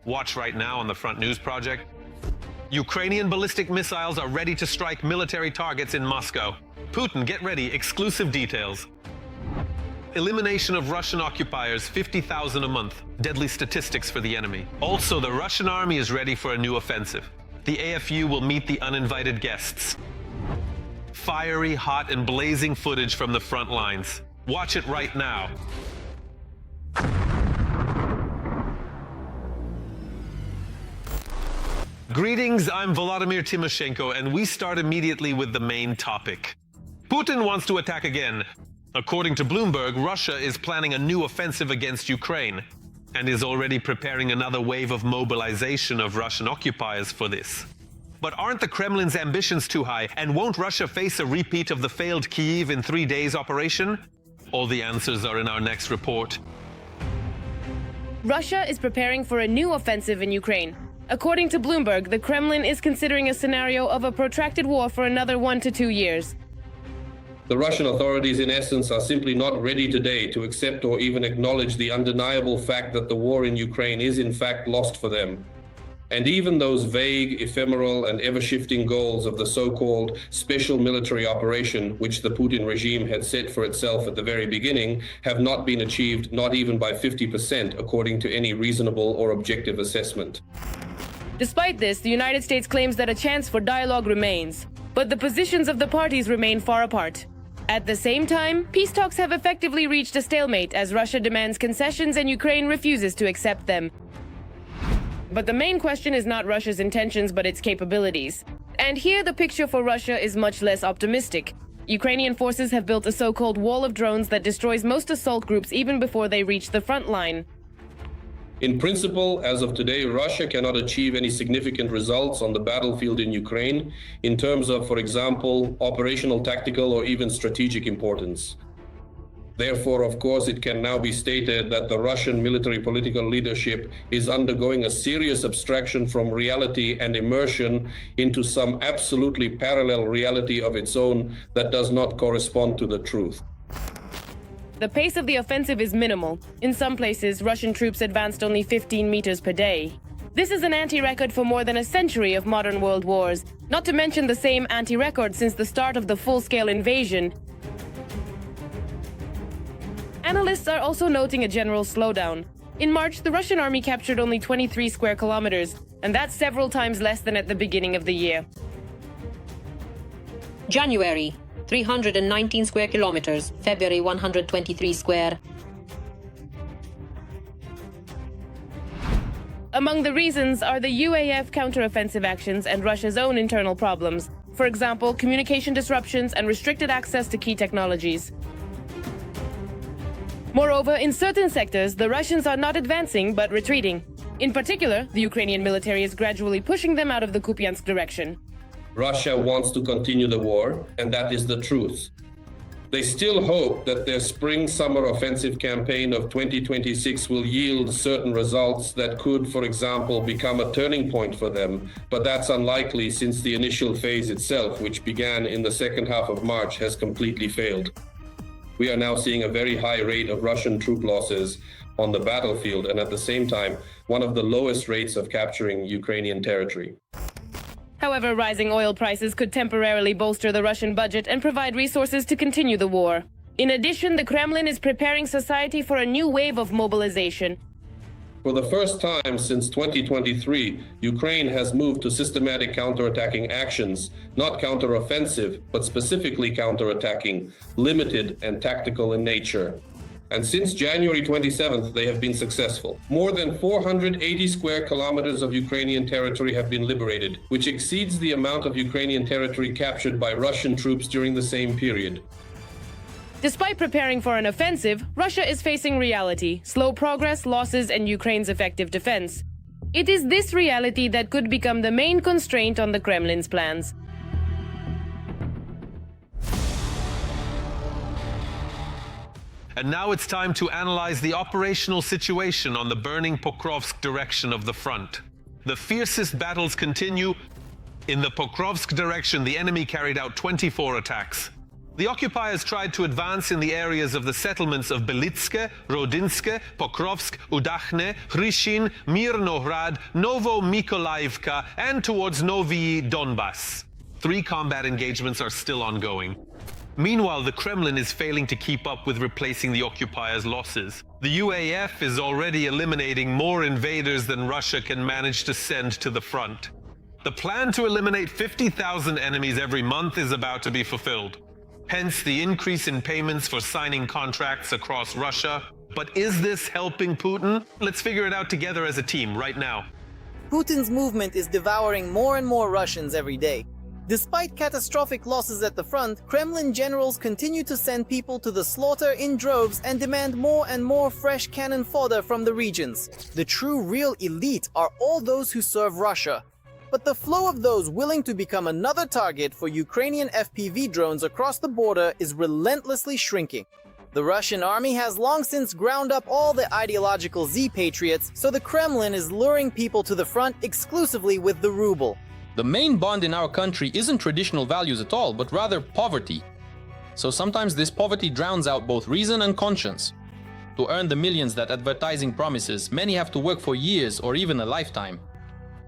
Watch right now on the Front News Project. Ukrainian ballistic missiles are ready to strike military targets in Moscow. Putin, get ready, exclusive details. Elimination of Russian occupiers, 50,000 a month. Deadly statistics for the enemy. Also, the Russian army is ready for a new offensive. The AFU will meet the uninvited guests. Fiery, hot, and blazing footage from the front lines. Watch it right now. Greetings, I'm Volodymyr Tymoshenko, and we start immediately with the main topic. Putin wants to attack again. According to Bloomberg, Russia is planning a new offensive against Ukraine and is already preparing another wave of mobilization of Russian occupiers for this. But aren't the Kremlin's ambitions too high, and won't Russia face a repeat of the failed Kyiv in 3 days operation? All the answers are in our next report. Russia is preparing for a new offensive in Ukraine. According to Bloomberg, the Kremlin is considering a scenario of a protracted war for another 1 to 2 years. The Russian authorities, in essence, are simply not ready today to accept or even acknowledge the undeniable fact that the war in Ukraine is in fact lost for them. And even those vague, ephemeral, and ever-shifting goals of the so-called special military operation, which the Putin regime had set for itself at the very beginning, have not been achieved, not even by 50%, according to any reasonable or objective assessment. Despite this, the United States claims that a chance for dialogue remains, but the positions of the parties remain far apart. At the same time, peace talks have effectively reached a stalemate as Russia demands concessions and Ukraine refuses to accept them. But the main question is not Russia's intentions, but its capabilities. And here the picture for Russia is much less optimistic. Ukrainian forces have built a so-called wall of drones that destroys most assault groups even before they reach the front line. In principle, as of today, Russia cannot achieve any significant results on the battlefield in Ukraine in terms of, for example, operational, tactical, or even strategic importance. Therefore, of course, it can now be stated that the Russian military political leadership is undergoing a serious abstraction from reality and immersion into some absolutely parallel reality of its own that does not correspond to the truth. The pace of the offensive is minimal. In some places, Russian troops advanced only 15 meters per day. This is an anti-record for more than a century of modern world wars, not to mention the same anti-record since the start of the full-scale invasion. Analysts are also noting a general slowdown. In March, the Russian army captured only 23 square kilometers, and that's several times less than at the beginning of the year. January, 319 square kilometers. February, 123 square. Among the reasons are the UAF counteroffensive actions and Russia's own internal problems. For example, communication disruptions and restricted access to key technologies. Moreover, in certain sectors, the Russians are not advancing but retreating. In particular, the Ukrainian military is gradually pushing them out of the Kupyansk direction. Russia wants to continue the war, and that is the truth. They still hope that their spring-summer offensive campaign of 2026 will yield certain results that could, for example, become a turning point for them, but that's unlikely since the initial phase itself, which began in the second half of March, has completely failed. We are now seeing a very high rate of Russian troop losses on the battlefield, and at the same time, one of the lowest rates of capturing Ukrainian territory. However, rising oil prices could temporarily bolster the Russian budget and provide resources to continue the war. In addition, the Kremlin is preparing society for a new wave of mobilization. For the first time since 2023, Ukraine has moved to systematic counterattacking actions, not counteroffensive, but specifically counterattacking, limited and tactical in nature. And since January 27th, they have been successful. More than 480 square kilometers of Ukrainian territory have been liberated, which exceeds the amount of Ukrainian territory captured by Russian troops during the same period. Despite preparing for an offensive, Russia is facing reality, slow progress, losses, and Ukraine's effective defense. It is this reality that could become the main constraint on the Kremlin's plans. And now it's time to analyze the operational situation on the burning Pokrovsk direction of the front. The fiercest battles continue. In the Pokrovsk direction, the enemy carried out 24 attacks. The occupiers tried to advance in the areas of the settlements of Belitske, Rodinske, Pokrovsk, Udachne, Hrishin, Mirnohrad, Novo Mikolaivka, and towards Novyi Donbass. 3 combat engagements are still ongoing. Meanwhile, the Kremlin is failing to keep up with replacing the occupiers' losses. The UAF is already eliminating more invaders than Russia can manage to send to the front. The plan to eliminate 50,000 enemies every month is about to be fulfilled. Hence the increase in payments for signing contracts across Russia. But is this helping Putin? Let's figure it out together as a team right now. Putin's movement is devouring more and more Russians every day. Despite catastrophic losses at the front, Kremlin generals continue to send people to the slaughter in droves and demand more and more fresh cannon fodder from the regions. The true real elite are all those who serve Russia. But the flow of those willing to become another target for Ukrainian FPV drones across the border is relentlessly shrinking. The Russian army has long since ground up all the ideological Z-patriots, so the Kremlin is luring people to the front exclusively with the ruble. The main bond in our country isn't traditional values at all, but rather poverty. So sometimes this poverty drowns out both reason and conscience. To earn the millions that advertising promises, many have to work for years or even a lifetime.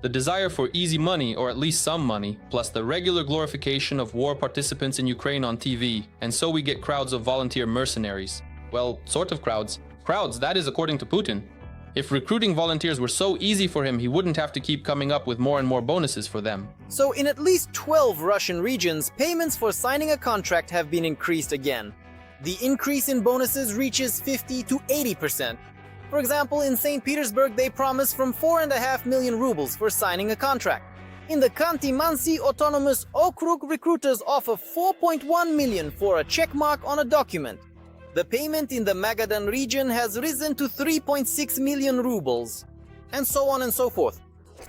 The desire for easy money, or at least some money, plus the regular glorification of war participants in Ukraine on TV, and so we get crowds of volunteer mercenaries. Well, sort of crowds. Crowds, that is according to Putin. If recruiting volunteers were so easy for him, he wouldn't have to keep coming up with more and more bonuses for them. So in at least 12 Russian regions, payments for signing a contract have been increased again. The increase in bonuses reaches 50 to 80%. For example, in St. Petersburg, they promise from 4.5 million rubles for signing a contract. In the Khanty-Mansi Autonomous Okrug, recruiters offer 4.1 million for a check mark on a document. The payment in the Magadan region has risen to 3.6 million rubles, and so on and so forth.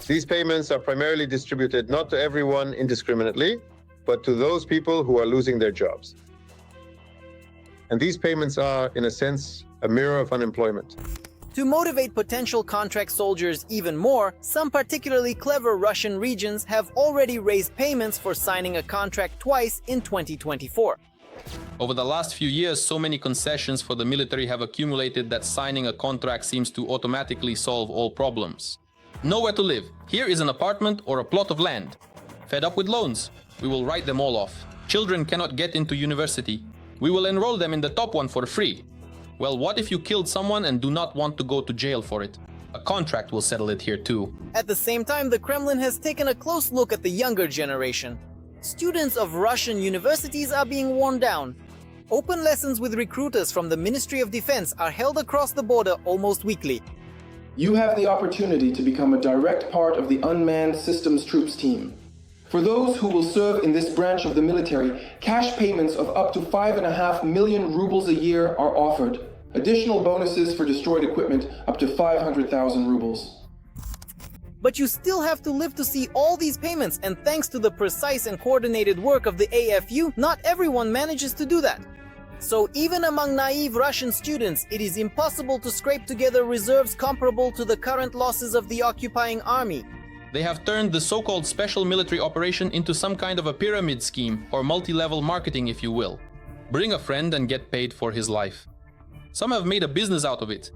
These payments are primarily distributed not to everyone indiscriminately, but to those people who are losing their jobs. And these payments are, in a sense, a mirror of unemployment. To motivate potential contract soldiers even more, some particularly clever Russian regions have already raised payments for signing a contract twice in 2024. Over the last few years, so many concessions for the military have accumulated that signing a contract seems to automatically solve all problems. Nowhere to live. Here is an apartment or a plot of land. Fed up with loans? We will write them all off. Children cannot get into university. We will enroll them in the top one for free. Well, what if you killed someone and do not want to go to jail for it? A contract will settle it here too. At the same time, the Kremlin has taken a close look at the younger generation. Students of Russian universities are being worn down. Open lessons with recruiters from the Ministry of Defense are held across the border almost weekly. You have the opportunity to become a direct part of the unmanned systems troops team. For those who will serve in this branch of the military, cash payments of up to 5.5 million rubles a year are offered. Additional bonuses for destroyed equipment up to 500,000 rubles. But you still have to live to see all these payments, and thanks to the precise and coordinated work of the AFU, not everyone manages to do that. So even among naive Russian students, it is impossible to scrape together reserves comparable to the current losses of the occupying army. They have turned the so-called special military operation into some kind of a pyramid scheme, or multi-level marketing if you will. Bring a friend and get paid for his life. Some have made a business out of it.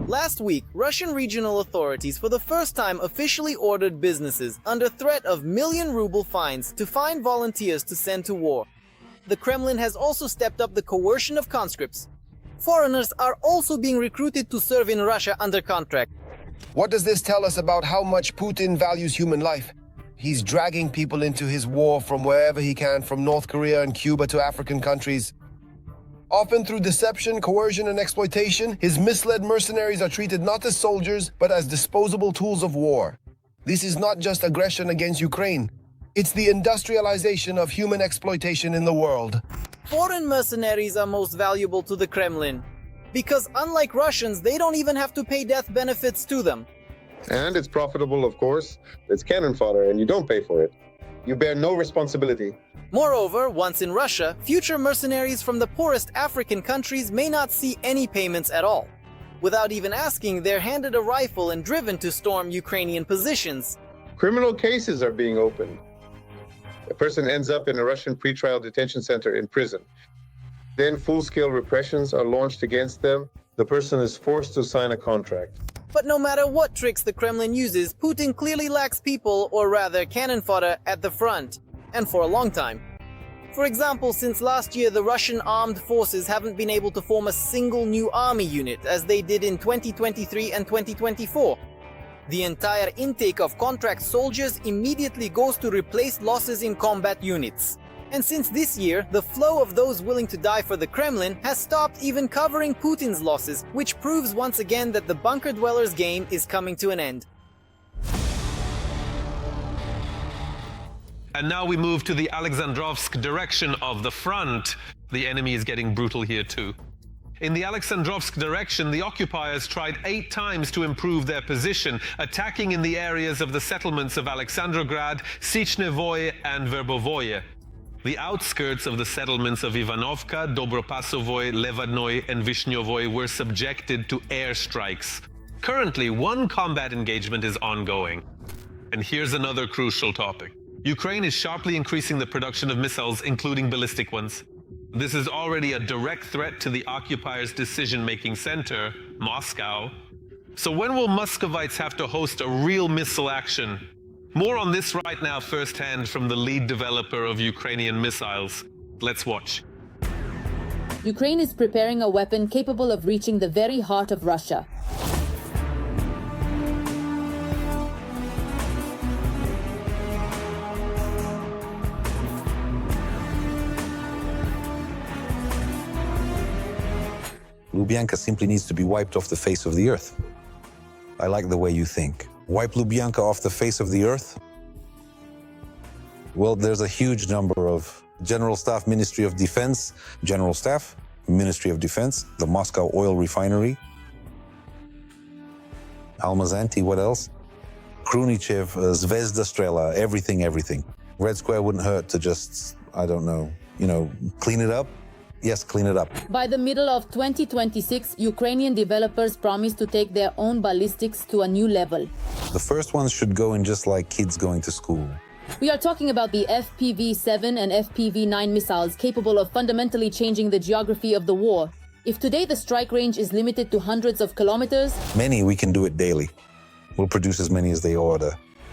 Last week, Russian regional authorities for the first time officially ordered businesses under threat of million-ruble fines to fine volunteers to send to war. The Kremlin has also stepped up the coercion of conscripts. Foreigners are also being recruited to serve in Russia under contract. What does this tell us about how much Putin values human life? He's dragging people into his war from wherever he can, from North Korea and Cuba to African countries. Often through deception, coercion, and exploitation, his misled mercenaries are treated not as soldiers, but as disposable tools of war. This is not just aggression against Ukraine. It's the industrialization of human exploitation in the world. Foreign mercenaries are most valuable to the Kremlin, because unlike Russians, they don't even have to pay death benefits to them. And it's profitable, of course. It's cannon fodder, and you don't pay for it. You bear no responsibility. Moreover, once in Russia, future mercenaries from the poorest African countries may not see any payments at all. Without even asking, they're handed a rifle and driven to storm Ukrainian positions. Criminal cases are being opened. A person ends up in a Russian pretrial detention center in prison. Then full-scale repressions are launched against them. The person is forced to sign a contract. But no matter what tricks the Kremlin uses, Putin clearly lacks people, or rather cannon fodder, at the front. And for a long time. For example, since last year, the Russian armed forces haven't been able to form a single new army unit, as they did in 2023 and 2024. The entire intake of contract soldiers immediately goes to replace losses in combat units. And since this year, the flow of those willing to die for the Kremlin has stopped even covering Putin's losses, which proves once again that the bunker dwellers' game is coming to an end. And now we move to the Alexandrovsk direction of the front. The enemy is getting brutal here too. In the Alexandrovsk direction, the occupiers tried 8 times to improve their position, attacking in the areas of the settlements of Alexandrograd, Sichnevoye and Verbovoye. The outskirts of the settlements of Ivanovka, Dobropasovoye, Levadnoye and Vishnyovoye were subjected to airstrikes. Currently, one combat engagement is ongoing. And here's another crucial topic. Ukraine is sharply increasing the production of missiles, including ballistic ones. This is already a direct threat to the occupiers' decision-making center, Moscow. So when will Muscovites have to host a real missile action? More on this right now firsthand from the lead developer of Ukrainian missiles. Let's watch. Ukraine is preparing a weapon capable of reaching the very heart of Russia. Lubyanka simply needs to be wiped off the face of the earth. I like the way you think. Wipe Lubyanka off the face of the earth? Well, there's a huge number of General Staff, Ministry of Defense, General Staff, Ministry of Defense, the Moscow oil refinery, Almazanti, what else? Krunichev, Zvezda Strela, everything. Red Square wouldn't hurt to just, I don't know, clean it up. Yes, clean it up. By the middle of 2026, Ukrainian developers promise to take their own ballistics to a new level. The first ones should go in just like kids going to school. We are talking about the FPV-7 and FPV-9 missiles capable of fundamentally changing the geography of the war. If today the strike range is limited to hundreds of kilometers, many we can do it daily. We'll produce as many as they order.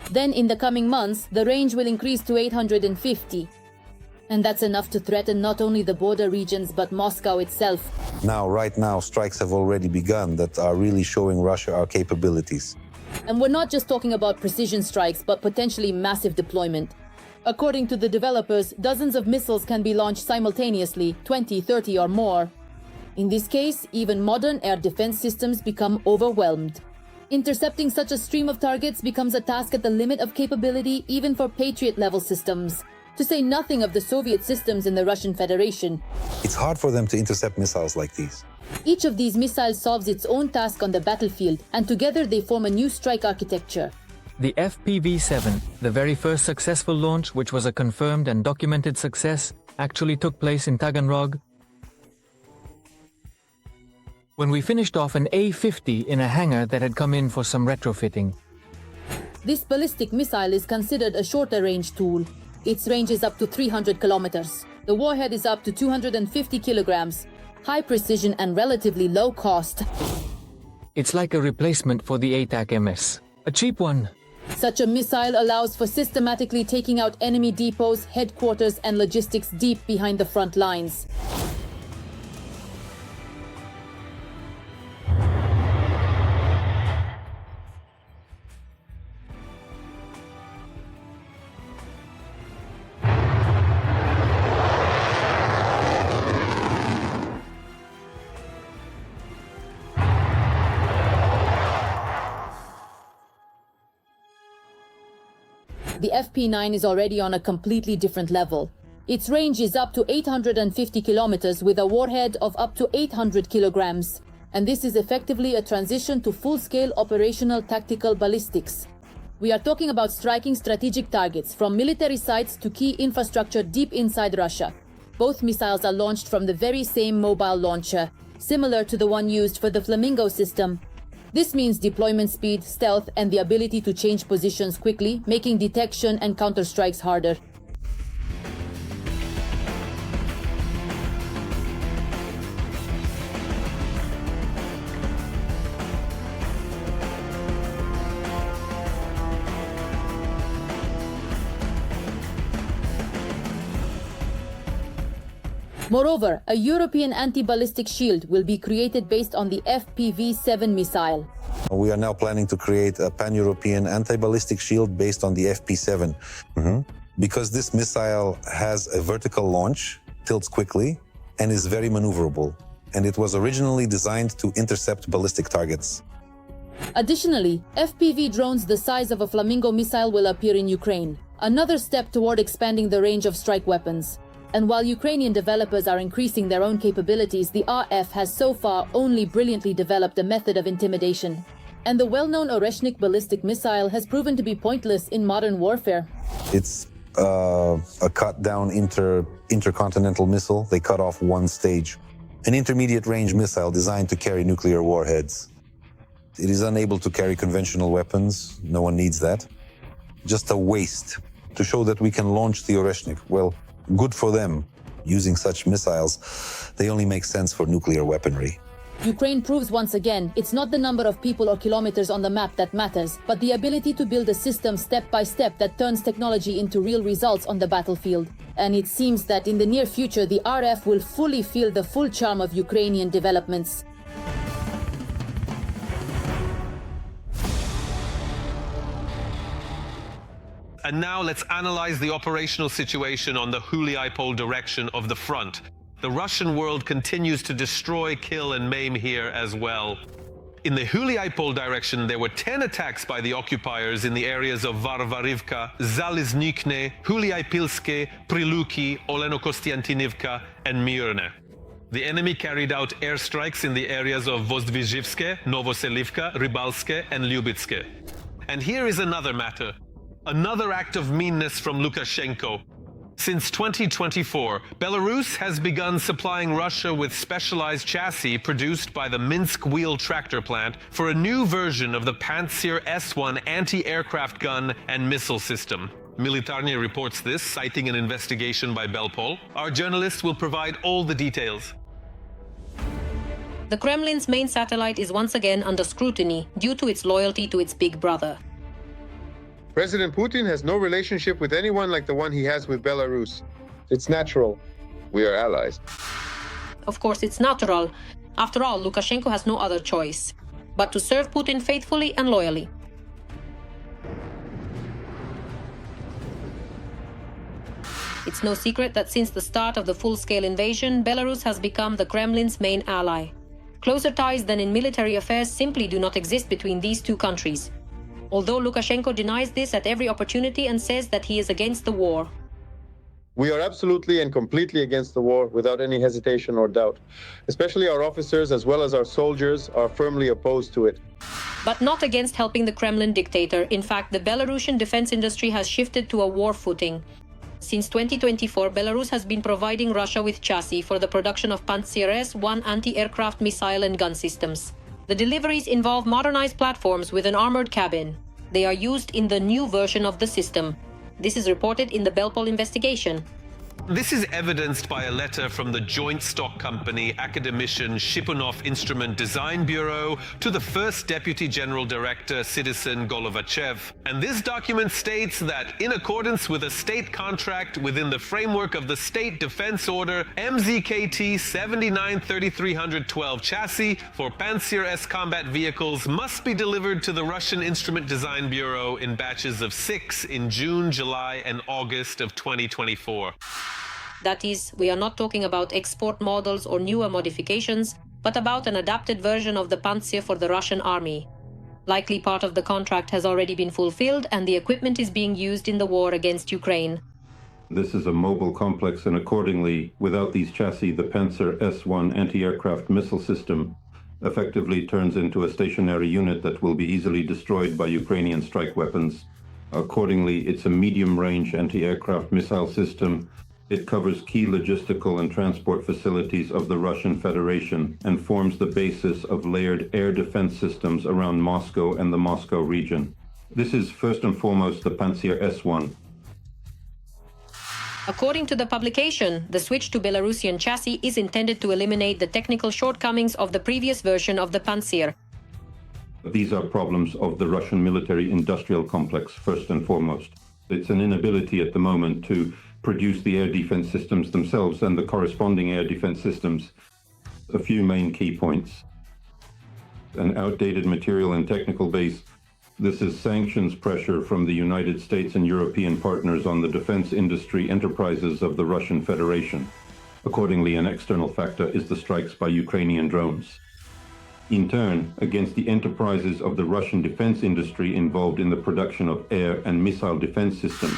Then in the coming months, the range will increase to 850. And that's enough to threaten not only the border regions, but Moscow itself. Right now, strikes have already begun that are really showing Russia our capabilities. And we're not just talking about precision strikes, but potentially massive deployment. According to the developers, dozens of missiles can be launched simultaneously, 20, 30 or more. In this case, even modern air defense systems become overwhelmed. Intercepting such a stream of targets becomes a task at the limit of capability even for Patriot-level systems. To say nothing of the Soviet systems in the Russian Federation. It's hard for them to intercept missiles like these. Each of these missiles solves its own task on the battlefield, and together they form a new strike architecture. The FPV-7, the very first successful launch, which was a confirmed and documented success, actually took place in Taganrog. When we finished off an A-50 in a hangar that had come in for some retrofitting. This ballistic missile is considered a shorter-range tool. Its range is up to 300 kilometers. The warhead is up to 250 kilograms. High precision and relatively low cost. It's like a replacement for the ATAC MS. A cheap one. Such a missile allows for systematically taking out enemy depots, headquarters and logistics deep behind the front lines. The FP9 is already on a completely different level. Its range is up to 850 kilometers with a warhead of up to 800 kilograms. And this is effectively a transition to full-scale operational tactical ballistics. We are talking about striking strategic targets from military sites to key infrastructure deep inside Russia. Both missiles are launched from the very same mobile launcher, similar to the one used for the Flamingo system. This means deployment speed, stealth, and the ability to change positions quickly, making detection and counterstrikes harder. Moreover, a European anti-ballistic shield will be created based on the FPV-7 missile. We are now planning to create a pan-European anti-ballistic shield based on the FP7. Because this missile has a vertical launch, tilts quickly, and is very maneuverable. And it was originally designed to intercept ballistic targets. Additionally, FPV drones the size of a Flamingo missile will appear in Ukraine, another step toward expanding the range of strike weapons. And while Ukrainian developers are increasing their own capabilities, the RF has so far only brilliantly developed a method of intimidation. And the well-known Oreshnik ballistic missile has proven to be pointless in modern warfare. It's a cut-down intercontinental missile. They cut off one stage. An intermediate-range missile designed to carry nuclear warheads. It is unable to carry conventional weapons. No one needs that. Just a waste to show that we can launch the Oreshnik. Well, good for them. Using such missiles, they only make sense for nuclear weaponry. Ukraine proves once again it's not the number of people or kilometers on the map that matters, but the ability to build a system step by step that turns technology into real results on the battlefield. And it seems that in the near future, the RF will fully feel the full charm of Ukrainian developments. And now let's analyze the operational situation on the Julipole direction of the front. The Russian world continues to destroy, kill, and maim here as well. In the Julipole direction, there were 10 attacks by the occupiers in the areas of Varvarivka, Zaliznikne, Huliapilske, Priluki, Oleno-Kostiantinivka, and Myrne. The enemy carried out airstrikes in the areas of Vozdvizhivske, Novoselivka, Rybalske, and Lyubitske. And here is another matter. Another act of meanness from Lukashenko. Since 2024, Belarus has begun supplying Russia with specialized chassis produced by the Minsk Wheel Tractor Plant for a new version of the Pantsir S1 anti-aircraft gun and missile system. Militarny reports this, citing an investigation by Belpol. Our journalists will provide all the details. The Kremlin's main satellite is once again under scrutiny due to its loyalty to its big brother. President Putin has no relationship with anyone like the one he has with Belarus. It's natural. We are allies. Of course, it's natural. After all, Lukashenko has no other choice but to serve Putin faithfully and loyally. It's no secret that since the start of the full-scale invasion, Belarus has become the Kremlin's main ally. Closer ties than in military affairs simply do not exist between these two countries. Although Lukashenko denies this at every opportunity and says that he is against the war. We are absolutely and completely against the war without any hesitation or doubt. Especially our officers as well as our soldiers are firmly opposed to it. But not against helping the Kremlin dictator. In fact, the Belarusian defense industry has shifted to a war footing. Since 2024, Belarus has been providing Russia with chassis for the production of Pantsir S1 anti-aircraft missile and gun systems. The deliveries involve modernized platforms with an armored cabin. They are used in the new version of the system. This is reported in the Belpol investigation. This is evidenced by a letter from the joint stock company Academician Shipunov Instrument Design Bureau to the first Deputy General Director, Citizen Golovachev. And this document states that in accordance with a state contract within the framework of the State Defense Order, MZKT 79-3312 chassis for Pantsir S combat vehicles must be delivered to the Russian Instrument Design Bureau in batches of 6 in June, July, and August of 2024. That is, we are not talking about export models or newer modifications, but about an adapted version of the Pantsir for the Russian army. Likely part of the contract has already been fulfilled and the equipment is being used in the war against Ukraine. This is a mobile complex and accordingly, without these chassis, the Pantsir S1 anti-aircraft missile system effectively turns into a stationary unit that will be easily destroyed by Ukrainian strike weapons. Accordingly, it's a medium-range anti-aircraft missile system. It covers key logistical and transport facilities of the Russian Federation and forms the basis of layered air defense systems around Moscow and the Moscow region. This is first and foremost the Pantsir S1. According to the publication, the switch to Belarusian chassis is intended to eliminate the technical shortcomings of the previous version of the Pantsir. These are problems of the Russian military-industrial complex, first and foremost. It's an inability at the moment to produce the air defense systems themselves and the corresponding air defense systems. A few main key points. An outdated material and technical base. This is sanctions pressure from the United States and European partners on the defense industry enterprises of the Russian Federation. Accordingly, an external factor is the strikes by Ukrainian drones. In turn, against the enterprises of the Russian defense industry involved in the production of air and missile defense systems.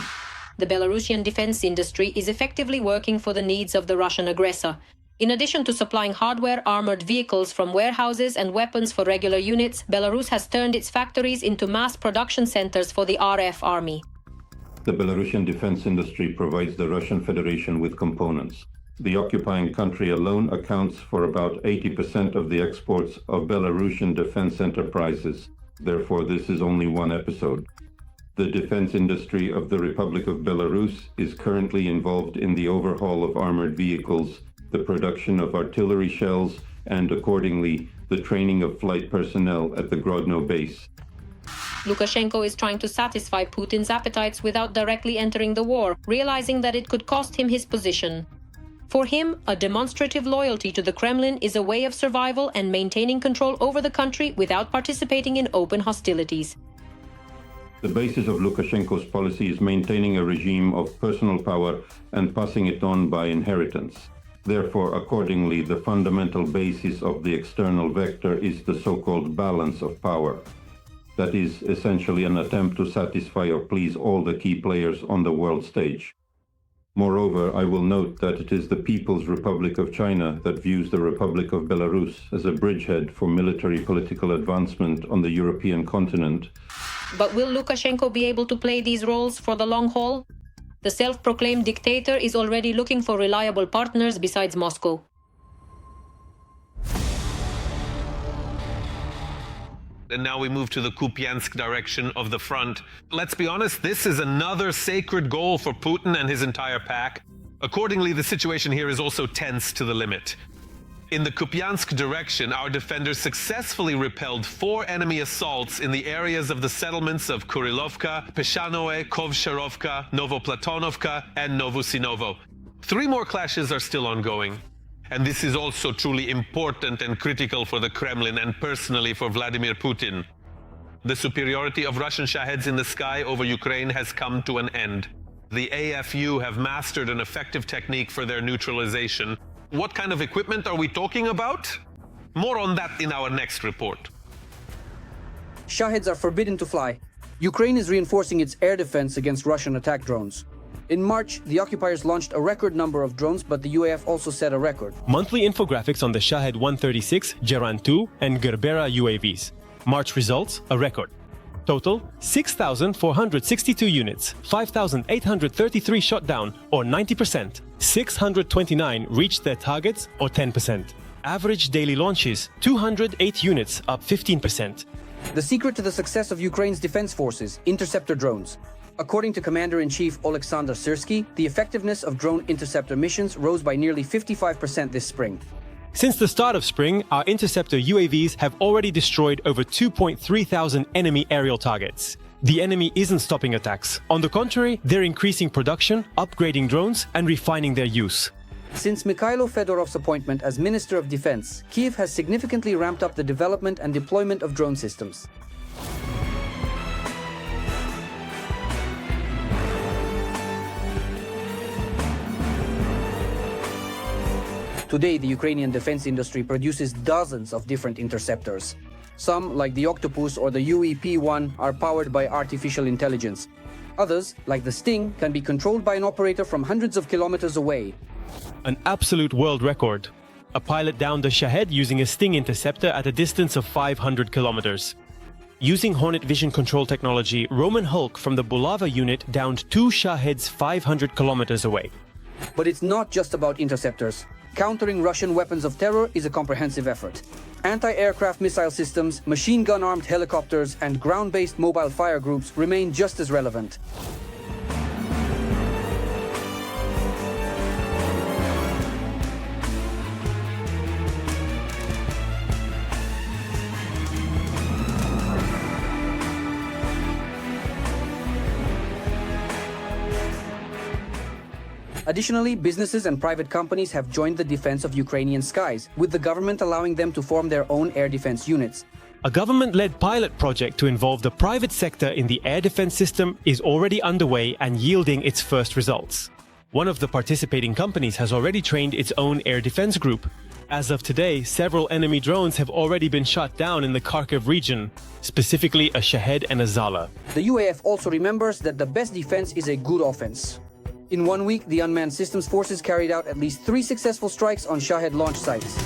The Belarusian defense industry is effectively working for the needs of the Russian aggressor. In addition to supplying hardware, armored vehicles from warehouses and weapons for regular units, Belarus has turned its factories into mass production centers for the RF army. The Belarusian defense industry provides the Russian Federation with components. The occupying country alone accounts for about 80% of the exports of Belarusian defense enterprises. Therefore, this is only one episode. The defense industry of the Republic of Belarus is currently involved in the overhaul of armored vehicles, the production of artillery shells, and accordingly, the training of flight personnel at the Grodno base. Lukashenko is trying to satisfy Putin's appetites without directly entering the war, realizing that it could cost him his position. For him, a demonstrative loyalty to the Kremlin is a way of survival and maintaining control over the country without participating in open hostilities. The basis of Lukashenko's policy is maintaining a regime of personal power and passing it on by inheritance. Therefore, accordingly, the fundamental basis of the external vector is the so-called balance of power. That is essentially an attempt to satisfy or please all the key players on the world stage. Moreover, I will note that it is the People's Republic of China that views the Republic of Belarus as a bridgehead for military political advancement on the European continent. But will Lukashenko be able to play these roles for the long haul? The self-proclaimed dictator is already looking for reliable partners besides Moscow. And now we move to the Kupyansk direction of the front. Let's be honest, this is another sacred goal for Putin and his entire pack. Accordingly, the situation here is also tense to the limit. In the Kupyansk direction, our defenders successfully repelled 4 enemy assaults in the areas of the settlements of Kurilovka, Peshanoe, Kovsharovka, Novoplatonovka, and Novosinovo. 3 more clashes are still ongoing. And this is also truly important and critical for the Kremlin and personally for Vladimir Putin. The superiority of Russian Shaheds in the sky over Ukraine has come to an end. The AFU have mastered an effective technique for their neutralization. What kind of equipment are we talking about? More on that in our next report. Shaheds are forbidden to fly. Ukraine is reinforcing its air defense against Russian attack drones. In March, the occupiers launched a record number of drones, but the UAF also set a record. Monthly infographics on the Shahed 136, Geran 2, and Gerbera UAVs. March results, a record. Total, 6,462 units, 5,833 shot down, or 90%. 629 reached their targets, or 10%. Average daily launches, 208 units, up 15%. The secret to the success of Ukraine's defense forces, interceptor drones. According to Commander-in-Chief Alexander Syrsky, the effectiveness of drone interceptor missions rose by nearly 55% this spring. Since the start of spring, our interceptor UAVs have already destroyed over 2,300 enemy aerial targets. The enemy isn't stopping attacks. On the contrary, they're increasing production, upgrading drones, and refining their use. Since Mikhailo Fedorov's appointment as Minister of Defense, Kyiv has significantly ramped up the development and deployment of drone systems. Today, the Ukrainian defense industry produces dozens of different interceptors. Some, like the Octopus or the UEP-1, are powered by artificial intelligence. Others, like the Sting, can be controlled by an operator from hundreds of kilometers away. An absolute world record. A pilot downed a Shahed using a Sting interceptor at a distance of 500 kilometers. Using Hornet vision control technology, Roman Hulk from the Bulava unit downed 2 Shaheds 500 kilometers away. But it's not just about interceptors. Countering Russian weapons of terror is a comprehensive effort. Anti-aircraft missile systems, machine gun-armed helicopters, and ground-based mobile fire groups remain just as relevant. Additionally, businesses and private companies have joined the defense of Ukrainian skies, with the government allowing them to form their own air defense units. A government-led pilot project to involve the private sector in the air defense system is already underway and yielding its first results. One of the participating companies has already trained its own air defense group. As of today, several enemy drones have already been shot down in the Kharkiv region, specifically a Shahed and a Zala. The UAF also remembers that the best defense is a good offense. In 1 week, the unmanned systems forces carried out at least 3 successful strikes on Shahed launch sites.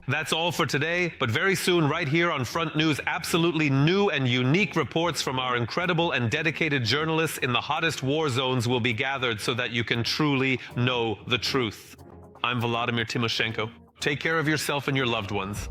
That's all for today, but very soon, right here on Front News, absolutely new and unique reports from our incredible and dedicated journalists in the hottest war zones will be gathered so that you can truly know the truth. I'm Volodymyr Timoshenko. Take care of yourself and your loved ones.